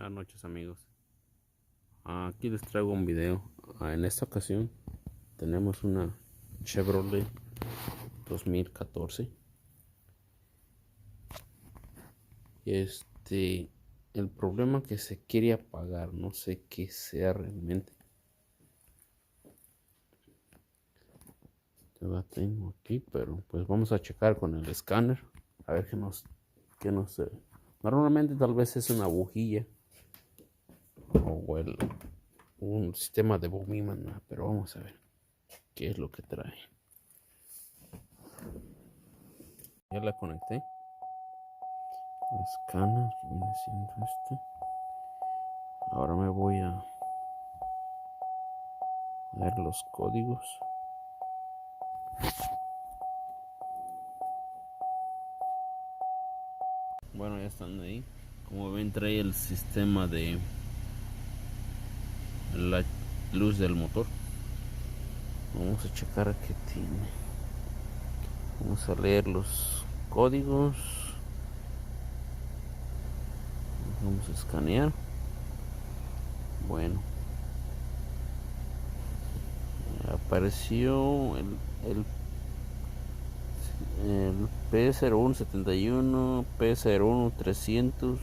Buenas noches amigos. Aquí les traigo un video. En esta ocasión tenemos una Chevrolet 2014. El problema que se quiere apagar, no sé qué sea realmente. Yo la tengo aquí, pero pues vamos a checar con el escáner a ver qué nos normalmente tal vez es una bujía o un sistema de Bowman, pero vamos a ver qué es lo que trae. Ya la conecté. El escáner que viene siendo este. Ahora me voy a ver los códigos. Bueno, ya están ahí. Como ven, trae el sistema de la luz del motor. Vamos a checar qué tiene. Vamos a leer los códigos. Vamos a escanear. Bueno, apareció el P0171, P01300,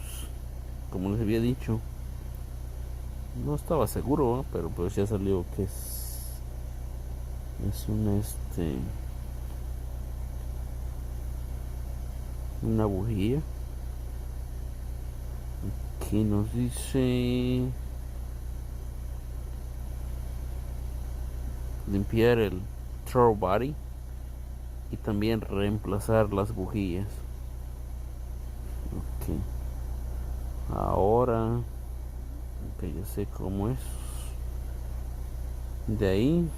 como les había dicho. No estaba seguro, pero pues ya salió que es una bujía. Aquí nos dice limpiar el throttle body y también reemplazar las bujías. Ok, ahora que ya sé cómo es, de ahí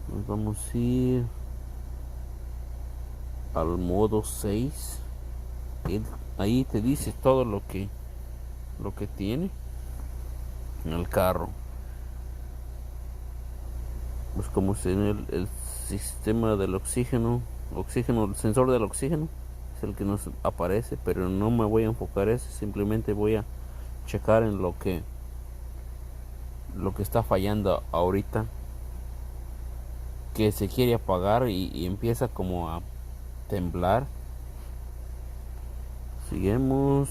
nos vamos a ir al modo 6. Ahí te dice todo lo que tiene en el carro. Pues como si en el sistema del oxígeno, el sensor del oxígeno es el que nos aparece, pero no me voy a enfocar eso, simplemente voy a checar en lo que está fallando ahorita, que se quiere apagar y empieza como a temblar. Seguimos.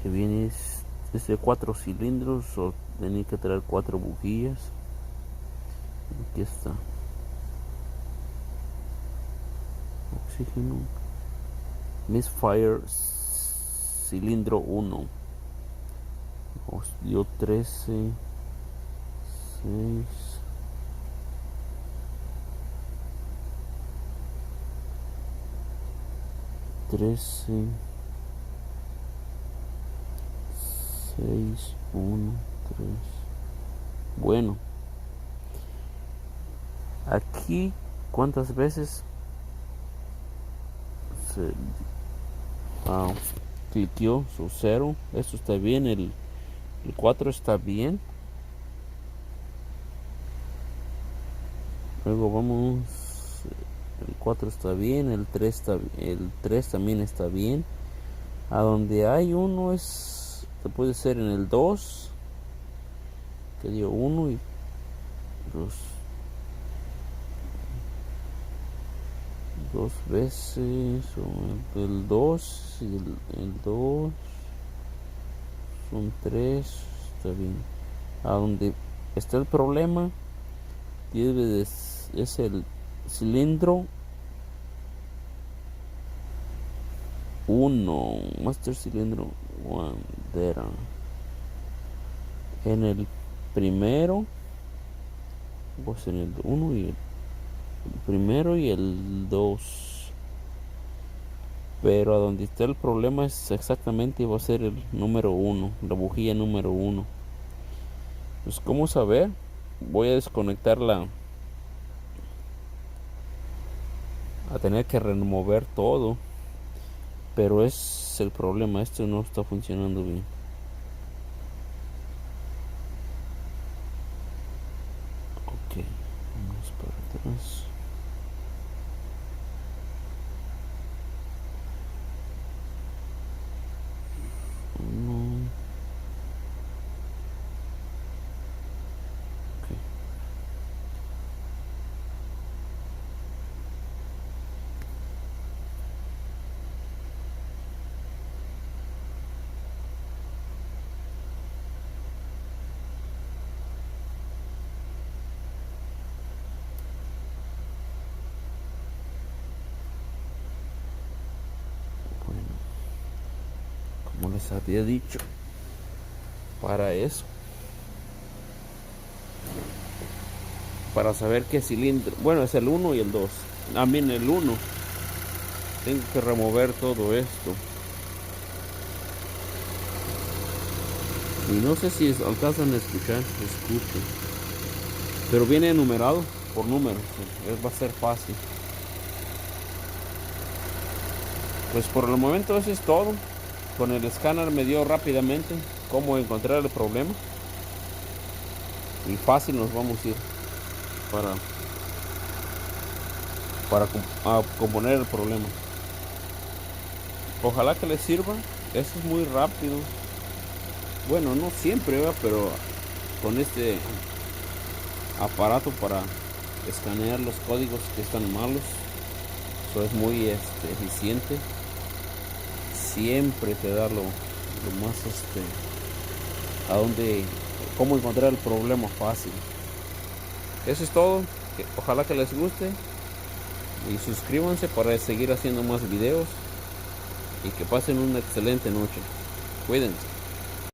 Que viene es de 4 cilindros, o tenía que traer 4 bujías. Aquí está. Oxígeno. Misfire cilindro 1. Os dio 13. 6. 13. 6, 1, 3. Bueno, aquí cuántas veces se cliqueó su 0. Esto está bien, el 4 está bien. Luego vamos, el 4 está bien, el 3 también está bien. A donde hay uno puede ser en el 2, que dio 1 y 2 veces, o el 2 y el 2 son 3, está bien. A donde está el problema es el cilindro 1, master cilindro 1, en el primero, pues en el 1 y el primero y el 2, pero a donde está el problema es exactamente, va a ser el número 1, la bujía número 1. Pues cómo saber, voy a desconectarla, a tener que remover todo, pero es el problema, esto no está funcionando bien. Ok, vamos para atrás. les había dicho, para eso, para saber qué cilindro, bueno, es el 1 y el 2. También el 1 tengo que remover todo esto, y no sé si alcanzan a escuchar, escuchen, pero viene enumerado por números, va a ser fácil. Pues por el momento eso es todo. Con el escáner me dio rápidamente cómo encontrar el problema, y fácil nos vamos a ir para componer el problema. Ojalá que les sirva. Eso es muy rápido. Bueno, no siempre, ¿verdad? Pero con este aparato para escanear los códigos que están malos, eso es muy eficiente. Siempre te da lo más a dónde, cómo encontrar el problema fácil. Eso es todo. Ojalá que les guste, y suscríbanse para seguir haciendo más videos, y que pasen una excelente noche. Cuídense.